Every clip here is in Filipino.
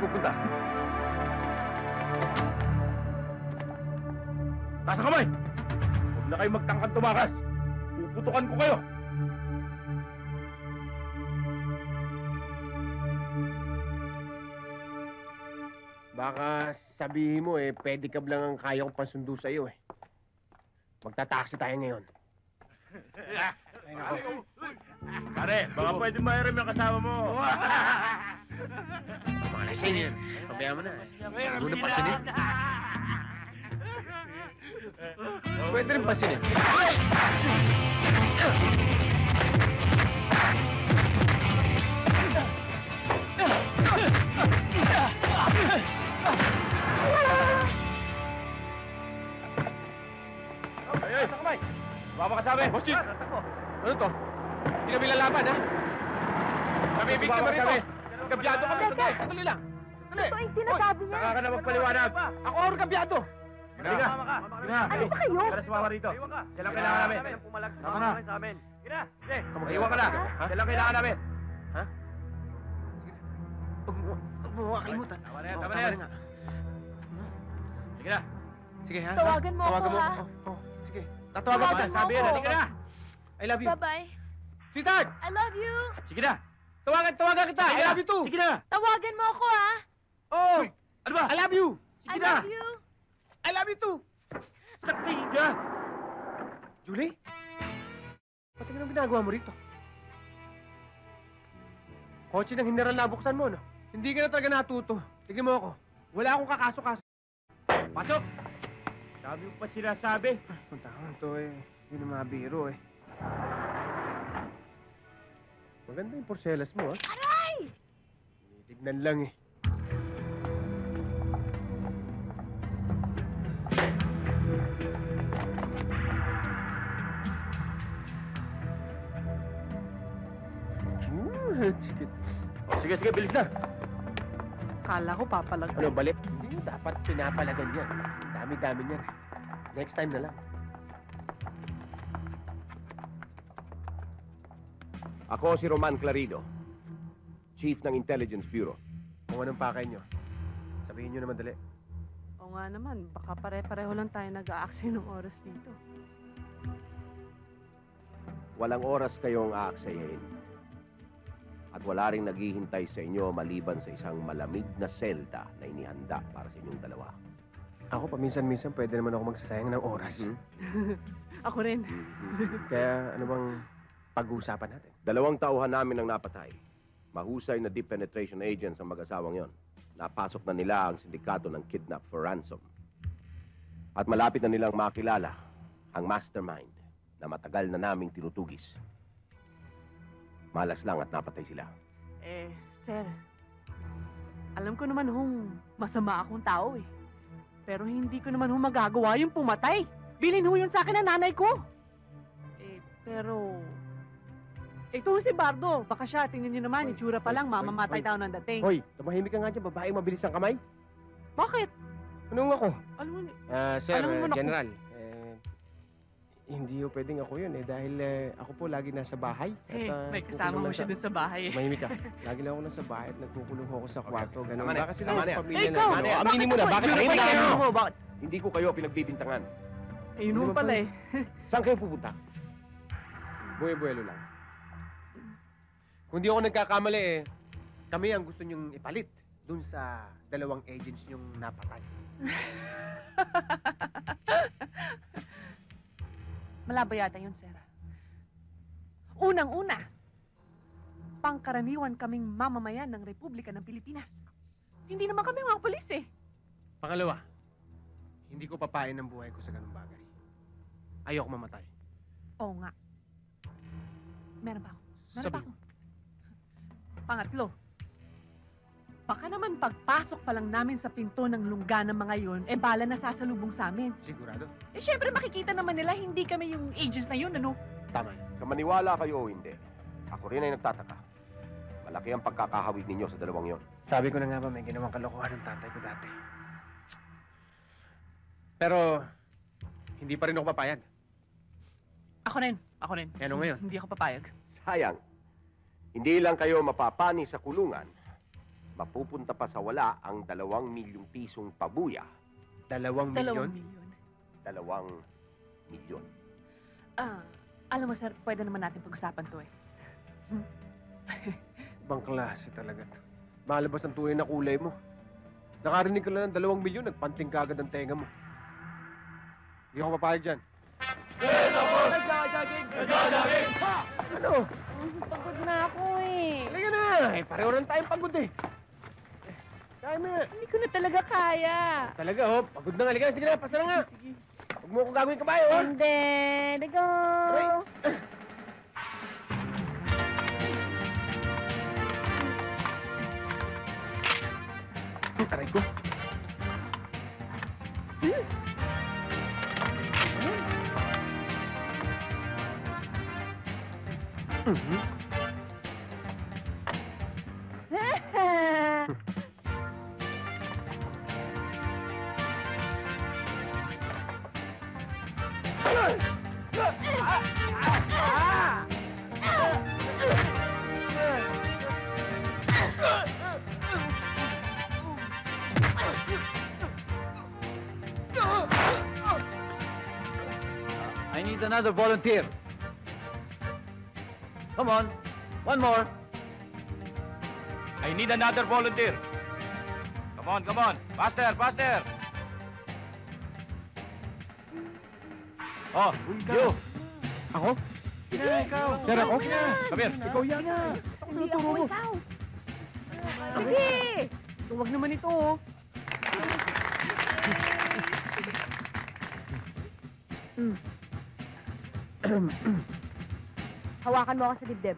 pupunta? Taas ang kamay! Huwag na kayo magtangkang tumakas. Puputukan ko kayo. Baka sabihin mo pedicab lang ang kaya kong pansundo sa'yo Magta-taxi tayo ngayon. Ay, nako. Pare, baka pwede mahiram yung kasama mo. Mga lasing yan. Pabayaan mo na Huwag na pasinin. Pwede rin pasinin. Ay, sa kamay! Baka makasabi! Boss Chief! Ano to? Hindi kami lalaban, ha? Kami biktima rito. Kabyado kami. Sandali lang. Sandali. Ito ang sinasabi niya. Saka ka na magpaliwanag. Ako ang kabyado. Halika. Ano ba kayo? Tara, sumama rito. Siya lang kailangan namin. Tama na. Iwan ka na. Siya lang kailangan namin. Ha? Huwag mo makakalimutan. Tama na yan, tama na yan. Sige na. Sige, ha? Tawagan mo ako, ha? Sige. Tatawagan Tawagan kita. mo Sabi yan, ako. halika na. I love you. Bye-bye. Sweetheart! I love you. Sige na. Tawagan kita. I love you too. Sige na. Tawagan mo ako, ha? Oh! Ano ba? I love you. I Sige na. love you. I love you too. Saktiga. Julie? Pati ka nang ginagawa mo rito? Kotse ng General na buksan mo, no? Hindi ka na talaga natuto. Tignan mo ako. Wala akong kakaso-kaso. Pasok. Dami mo pa sinasabi. Puntahan to Hindi na mabiro Maganda yung porselas mo, ha? Aray! Tignan lang Sige. Sige, sige, bilis na. Kala ko papalag. Ano, balik? Hindi mo dapat pinapalagan yan. Dami-dami niyan. Next time na lang. Ako si Roman Clarido, Chief ng Intelligence Bureau. Kung anong pakay nyo, sabihin nyo naman dali. Oo nga naman, baka pare-pareho lang tayo nag-aaksay ng oras dito. Walang oras kayong aaksayahin. At wala ring naghihintay sa inyo maliban sa isang malamig na selda na inihanda para sa inyong dalawa. Ako, paminsan-minsan, pwede naman ako magsasayang ng oras. Ako rin. Kaya, ano bang pag-uusapan natin? 2 tauhan namin ang napatay. Mahusay na deep penetration agents ang mag-asawang yon. Napasok na nila ang sindikato ng kidnap for ransom. At malapit na nilang makilala ang mastermind na matagal na naming tinutugis. Malas lang at napatay sila. Sir, alam ko naman masama akong tao Pero hindi ko naman magagawa yung pumatay. Bilin yun sa akin ng nanay ko. Pero... Ito si Bardo. Baka siya, tingnan niyo naman, itsura pa lang, mamamatay tao ng dating. Hoy, tumahimik ka nga dyan, babaeng mabilis ang kamay. Bakit? Anong ako? Alam mo, Sir, Alam mo naman ako- General, hindi po pwedeng ako yun dahil ako po lagi nasa bahay. may kasama mo siya dun sa bahay Tumahimik ka. Lagi lang ako nasa bahay at nagkukulong ako sa kwarto. Ganun. Tama na. Baka sila Tama sa na. pamilya Ikaw! na. Mane, aminin mo na, bakit Sino tahimik ba kayo? yan? Bakit? Hindi ko kayo pinagbibintangan. Yun naman pala Saan kayo pupunta? Buwe-buwelo lang. Kung di ako nagkakamali kami ang gusto niyong ipalit dun sa 2 agents niyong napatay. Malabo yata yun, sir. Unang-una, pangkaraniwan kaming mamamayan ng Republika ng Pilipinas. Hindi naman kami mga polis Pangalawa, hindi ko papain ang buhay ko sa ganung bagay. Ayoko mamatay. Oo nga. Meron pa ako. Meron pa Sabi ako. Pangatlo, baka naman pagpasok pa lang namin sa pinto ng lungga ng mga yun, bala na sasalubong sa amin. Sigurado? Syempre makikita naman nila, hindi kami yung agents na yun, ano? Tama yun. Sa maniwala kayo o hindi, ako rin ay nagtataka. Malaki ang pagkakahawig ninyo sa 2 yon. Sabi ko na nga ba may ginawang kalokohan ng tatay ko dati. Pero, hindi pa rin ako papayag. Ako rin. Eh, ano ngayon? Hindi ako papayag. Sayang, hindi lang kayo mapapani sa kulungan, mapupunta pa sa wala ang 2 milyong pisong pabuya. 2 2 milyon? milyon. 2 milyon. Alam mo, sir, pwede naman natin pag-usapan to eh. Ibang klase talaga to. Malabas ang tunay na kulay mo. Nakarinig ka lang ng 2 milyon, nagpanting ka agad ang tenga mo. Hindi ako papayag dyan. Ano? Pagod na ako eh. Halika na! Eh, pareho rin tayong pagod eh. Kaya mo nga. Hindi ko na talaga kaya. Talaga, oh. Pagod na nga. Halika na. Sige na, pasa na nga. Huwag mo akong gagawin kabayo, oh. Hindi. Ligo. Aray. Aray ko. I need another volunteer. Come on. One more. I need another volunteer. Come on, come on. Faster, faster. Oh, you. Ako? Sino ikaw? Sir, ako? Come here. Ikaw yan. Hindi ako ikaw. Sige. Huwag naman ito, oh. Hawakan mo ako sa dibdib.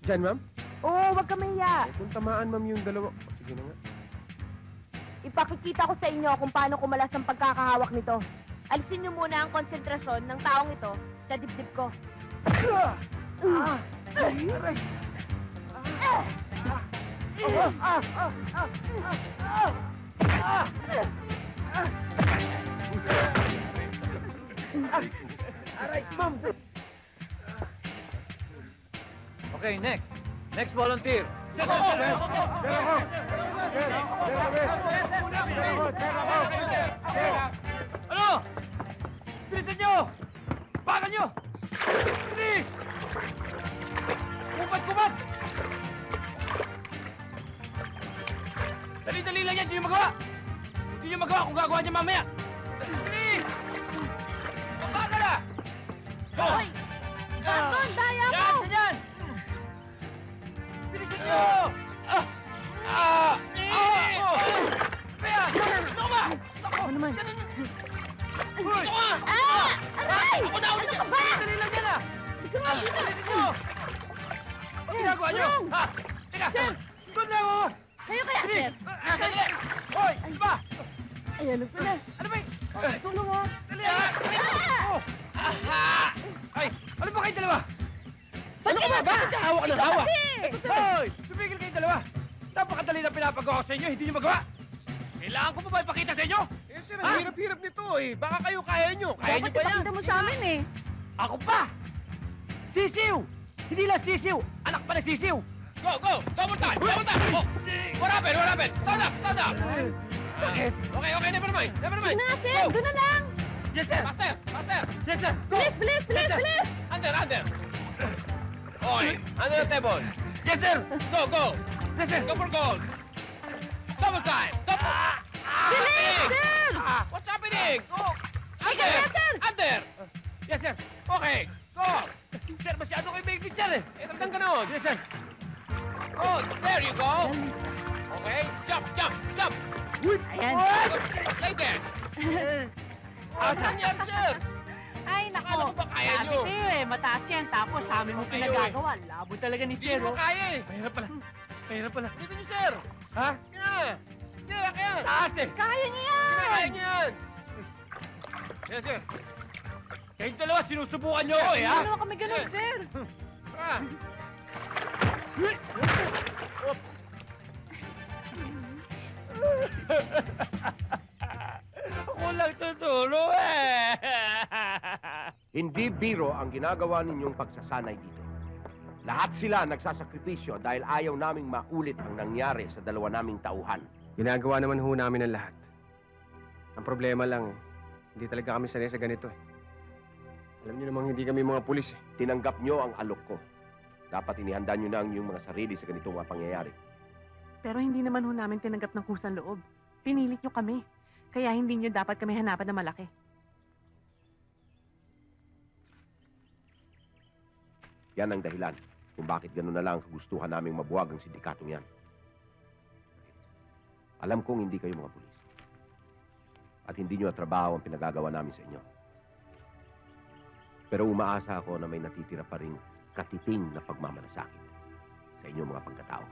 Diyan, ma'am? Oo, wag ka mahiya. Kung tamaan, ma'am, yung 2. Sige na nga. Ipakikita ko sa inyo kung paano kumalas ang pagkakahawak nito. Alisin niyo muna ang konsentrasyon ng taong ito sa dibdib ko. Aray, ma'am! Okay, next. Next volunteer. Sir, ako! Sir, ako! Sir, Ano? Bilisan nyo! Bagal nyo! Bilis! Kumat! Dali-dali lang yan, hindi nyo magawa! Hindi nyo magawa kung gagawa niya mamaya! Bilis! Bagal na! Hoy! Barton, daya mo! Yan, ganyan! Bilisan nyo! Kaya! Ito ba? Ano naman? Hoy! Ito ka! Aray! Ako na ulit! Ano ka ba? Dali lang yan ah! Ikaw nga dito. Bilisan nyo! Ang ginagawa nyo? Ha? Teka! Doon lang oh! Kayo kaya, sir? Sandali! Hoy! Ano ba? Ayan, ano pala? Ano ba? Tulong mo. Dali ah! Oh! Aha! Ay! Ano ba kayong dalawa? Ba't ka ba? Hawak ka ng hawak! Kasi! Hoy! Tumigil kayong dalawa! Napakadali na pinapagawa ko sa inyo, hindi nyo magawa! Kailangan ko pa ba ipakita sa inyo? Eh, sir, Ha? ang hirap-hirap nito eh. Baka kayo kaya nyo. Kaya nyo Dapat ba yan? ipakita mo sa amin eh. Ako pa! Sisiw! Hindi lang sisiw! Anak pa ng sisiw! Go! Go! Double time! Double time! Oh! What happened? What happened? Stand up! Stand up! Bakit? Okay, okay, never mind! Never mind! Sige na, sir. Go! Doon na lang. Yes, sir! Faster! Faster! Yes, sir! Go! Bilis, bilis, bilis, Yes, sir. bilis. Under! Under! Okay, under the table! Yes, sir! Go! Go! Yes, sir! Go for gold! Double time! Double! Bilis, sir! What's happening? Go! Sige Under! na, sir. Under! Yes, sir! Okay! Go! Sir, masyado kayo may sir eh! Eh, talagang ganun! Yes, sir! Oh, there you go! Okay, jump, jump, jump! Ayan. Like that! Ano nangyari, sir? Ay, Akala nako. ko ba kaya Sabi nyo? sa'yo eh, mataas yan. Tapos sa amin mo Okay, pinagagawa. Labo talaga ni Hindi Zero. mo kaya eh! Mahirap pala! Mahirap pala! Dito niyo, sir! Ha? Kaya! Kaya, kaya! Taas eh! Kaya niya Kaya yan. niyo yan! Yes, sir! Kayong dalawa, sinusubukan niyo ako eh, ha? Ano naman kami ganun, Yes. sir? Ah. Oops! Ako lang tuturo eh! Hindi biro ang ginagawa ninyong pagsasanay dito. Lahat sila nagsasakripisyo dahil ayaw naming maulit ang nangyari sa dalawa naming tauhan. Ginagawa naman ho namin ang lahat. Ang problema lang, hindi talaga kami sanay sa ganito eh. Alam niyo namang hindi kami mga pulis eh. Tinanggap nyo ang alok ko. Dapat inihanda nyo na ang inyong mga sarili sa ganitong mga pangyayari. Pero hindi naman ho namin tinanggap ng kusang loob. Pinilit nyo kami. Kaya hindi nyo dapat kami hanapan na malaki. Yan ang dahilan kung bakit gano'n na lang ang kagustuhan naming mabuwag ang sindikatong yan. Alam kong hindi kayo mga pulis. At hindi nyo trabaho ang pinagagawa namin sa inyo. Pero umaasa ako na may natitira pa rin katiting na pagmamalasakit sa inyong mga pagkatao.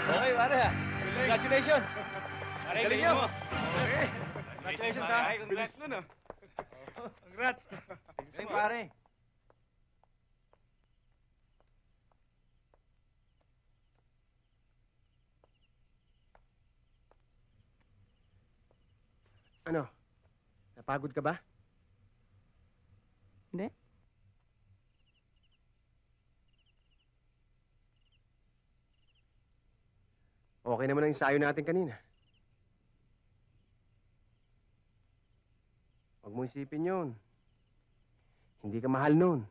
Okay, pare. Congratulations. Galing nyo. Okay. Congratulations, ha. Bilis nun, ah. Congrats. Galing, pare. Ano? Napagod ka ba? Hindi. Okay naman ang ensayo natin kanina. Huwag mo isipin yun. Hindi ka mahal nun.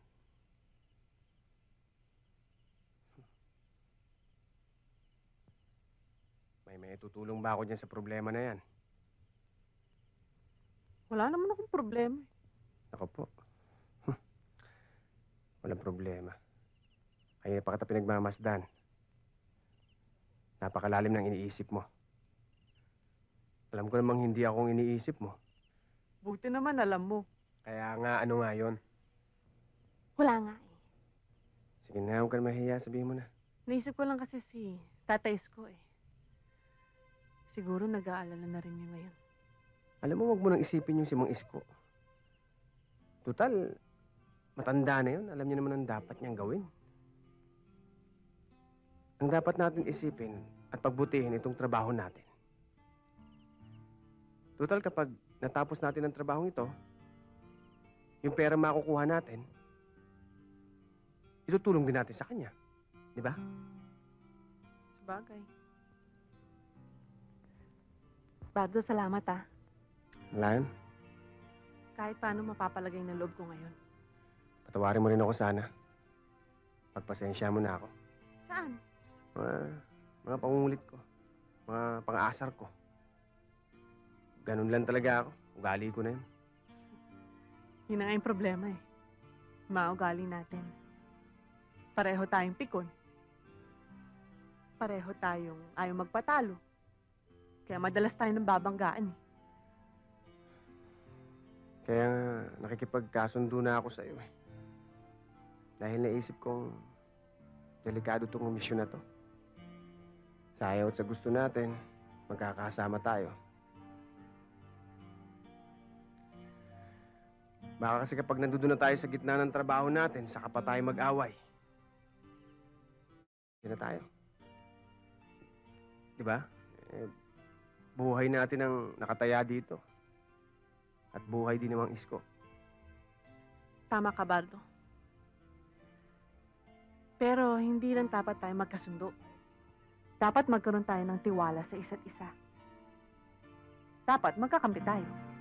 May tutulong ba ako dyan sa problema na yan? Wala naman akong problema. Ako po. Walang problema. Kaya pa kita pinagmamasdan. Napakalalim ng iniisip mo. Alam ko namang hindi akong iniisip mo. Buti naman alam mo. Kaya nga, ano nga yun? Wala nga eh. Sige na, huwag ka na mahiya. Sabihin mo na. Naisip ko lang kasi si Tatay Isko eh. Siguro nag-aalala na rin niya ngayon. Alam mo, huwag mo nang isipin yung si Mang Isko. Total, matanda na yun. Alam niya naman ang dapat niyang gawin. Ang dapat natin isipin at pagbutihin itong trabaho natin. Total, kapag natapos natin ang trabahong ito, yung pera makukuha natin, itutulong din natin sa kanya. Di ba? Sabagay. Bardo, salamat ah. Wala yun. Kahit paano mapapalagay ng loob ko ngayon. Patawarin mo rin ako sana. Pagpasensya mo na ako. Saan? Mga pangungulit ko. Mga pang-aasar ko. Ganun lang talaga ako. Ugali ko na yun. Yun na nga yung problema eh. Maugali natin. Pareho tayong pikon. Pareho tayong ayaw magpatalo. Kaya madalas tayo ng babanggaan eh. Kaya nga, nakikipagkasundo na ako sa'yo eh. Dahil naisip kong delikado itong misyon na to. Sa ayaw at sa gusto natin, magkakasama tayo. Baka kasi kapag nandoon na tayo sa gitna ng trabaho natin, saka pa tayo mag-away. Hindi na tayo. Di ba? Buhay natin ang nakataya dito. At buhay din ng isko. Tama ka, Bardo. Pero hindi lang dapat tayo magkasundo. Dapat magkaroon tayo ng tiwala sa isa't isa. Dapat magkakampi tayo.